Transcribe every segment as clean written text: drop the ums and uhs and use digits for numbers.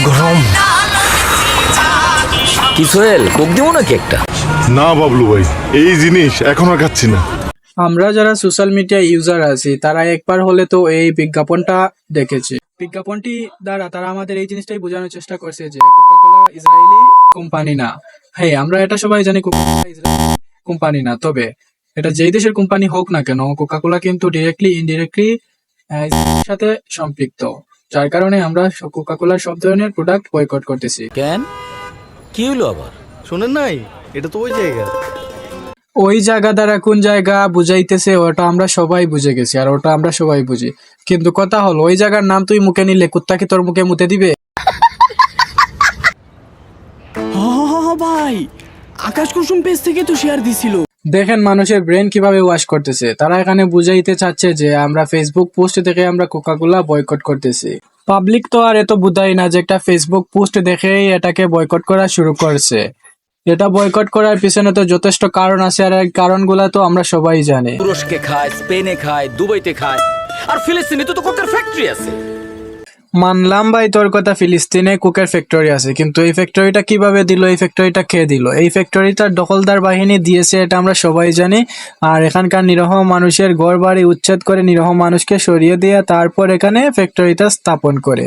গরম। কি সোহেল, কোক দিব নাকি একটা? না বাবলু ভাই, এই জিনিস এখন আর খাচ্ছি না। আমরা যারা সোশ্যাল মিডিয়া ইউজার আছি তারা একবার হলে তো এই বিজ্ঞাপনটা দেখেছি। বিজ্ঞাপনটি দ্বারা তারা আমাদের এই জিনিসটাই বোঝানোর চেষ্টা করছে যে কোকাকোলা ইসরায়েলি কোম্পানি না। হ্যাঁ, আমরা এটা সবাই জানি কোকাকোলা ইসরায়েলি কোম্পানি না, তবে এটা যেই দেশের কোম্পানি হোক না কেন, কোকাকোলা কিন্তু ডিরেক্টলি ইনডিরেক্টলি সাথে সম্পৃক্ত, যার কারণে আমরা কোকাকোলার সব ধরনের প্রোডাক্ট বয়কট করতেছি। কেন, কি হলো আবার? শোনেন নাই, এটা তো ওই জায়গা। ওই জায়গা দ্বারা কোন জায়গা বুঝাইতেছে ওটা আমরা সবাই বুঝে গেছি, আর ওটা আমরা সবাই বুঝি। কিন্তু কথা হলো, ওই জায়গার নাম তুই মুখে নিলে কুত্তা কি তোর মুখে মুতে দিবে? ভাই, আকাশ কুসুম পেজ থেকে তো শেয়ার দিছিল। দেখেন মানুষের ব্রেন কিভাবে ওয়াশ করতেছে। তারা এখানে বুঝাইতে চাচ্ছে যে আমরা ফেসবুক পোস্ট থেকে আমরা কোকাকোলা বয়কট করতেছি। পাবলিক তো আর এত বুঝাই না যে একটা ফেসবুক পোস্ট দেখেই এটাকে বয়কট করা শুরু করছে। এটা বয়কট করার পিছনে তো যথেষ্ট কারণ আছে, আর এই কারণগুলা তো আমরা সবাই জানি। তুরস্কে খায়, স্পেনে খায়, দুবাইতে খায়, আর ফিলিস্তিনে তো কোকের ফ্যাক্টরি আছে। মানলাম ভাই তোর কথা, ফিলিস্তিনে কুকের ফ্যাক্টরি আছে, কিন্তু এই ফ্যাক্টরিটা কিভাবে দিল, এই ফ্যাক্টরিটা কে দিল? এই ফ্যাক্টরিটার দখলদার বাহিনী দিয়েছে, এটা আমরা সবাই জানি। আর এখানকার নিরহ মানুষের ঘর বাড়ি উচ্ছেদ করে নিরহ মানুষকে সরিয়ে দিয়ে তারপর এখানে ফ্যাক্টরিটা স্থাপন করে।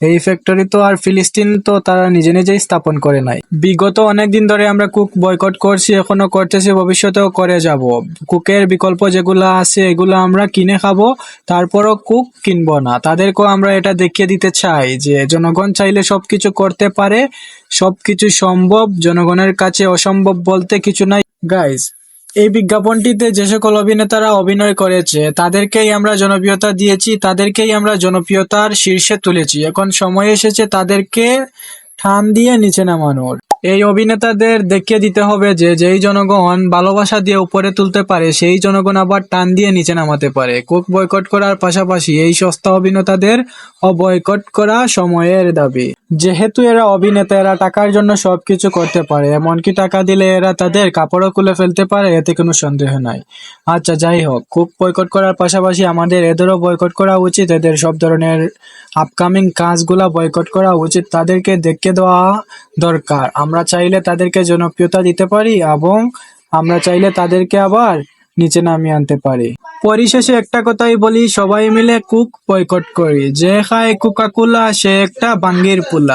এই ফ্যাক্টরি তো আর ফিলিস্তিন তো তারা নিজে নিজেই স্থাপন করে নাই। বিগত অনেক দিন ধরে আমরা কুক বয়কট করছি, এখনো করতেছি, ভবিষ্যতেও করে যাব। কুকের বিকল্প যেগুলো আছে এগুলো আমরা কিনে খাবো, তারপরও কুক কিনবো না। তাদেরকেও আমরা এটা দেখিয়ে দিতে চাই যে জনগণ চাইলে সবকিছু করতে পারে, সবকিছু সম্ভব, জনগণের কাছে অসম্ভব বলতে কিছু নাই। গাইস, এই বিজ্ঞাপনটিতে যে সকল অভিনেতারা অভিনয় করেছে তাদেরকেই আমরা জনপ্রিয়তা দিয়েছি, তাদেরকেই আমরা জনপ্রিয়তার শীর্ষে তুলেছি। এখন সময় এসেছে তাদেরকে ঠান দিয়ে নিচে নামানোর। এই অভিনেতাদের দেখিয়ে দিতে হবে যে যেই জনগণ ভালোবাসা দিয়ে উপরে তুলতে পারে সেই জনগণ আবার টান দিয়ে নিচে নামাতে পারে। কুক বয়কট করার পাশাপাশি এই সস্তা অভিনেতাদের বয়কট করা সময়ের দাবি। যেহেতু এরা অভিনেতা, এরা টাকার জন্য সবকিছু করতে পারে, এমনকি টাকা দিলে এরা তাদের কাপড়ও খুলে ফেলতে পারে, এতে কোনো সন্দেহ নাই। আচ্ছা, যাই হোক, কুক বয়কট করার পাশাপাশি আমাদের এদেরও বয়কট করা উচিত। এদের সব ধরনের আপকামিং কাজগুলা বয়কট করা উচিত, তাদেরকে দেখে দেওয়া দরকার। আমরা চাইলে তাদেরকে জনপ্রিয়তা দিতে পারি এবং আমরা চাইলে তাদেরকে আবার নিচে নামিয়ে আনতে পারি। পরিশেষে একটা কথাই বলি, সবাই মিলে কুক বয়কট করি। যে খায় কোকাকোলা সে একটা বাঙ্গির পোলা।